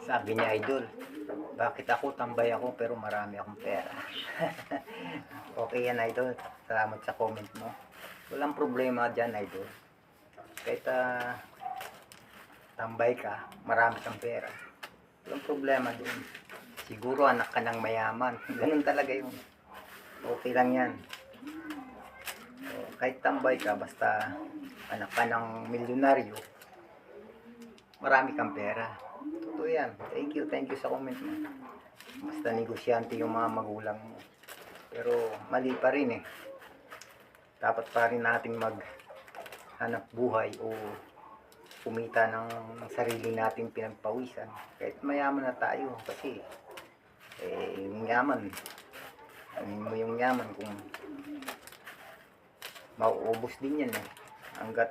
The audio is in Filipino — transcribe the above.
Sabi niya, idol, bakit ako tambay ako pero marami akong pera? Okay yan, idol. Salamat sa comment mo. Walang problema dyan, idol. Kahit tambay ka, marami kang pera. Walang problema dun. Siguro anak ka ng mayaman. Ganun talaga yun. Okay lang yan. So, kahit tambay ka, basta anak ka ng milyonaryo, marami kang pera. Totoo yan. Thank you sa comment mo. Basta negosyante yung mga magulang mo. Pero mali pa rin eh. Dapat pa rin natin maghanap buhay o kumita ng sarili nating pinagpawisan. Kahit mayaman na tayo. Kasi yung yaman, ano mo yung yaman kung mauubos din yan eh. Hanggat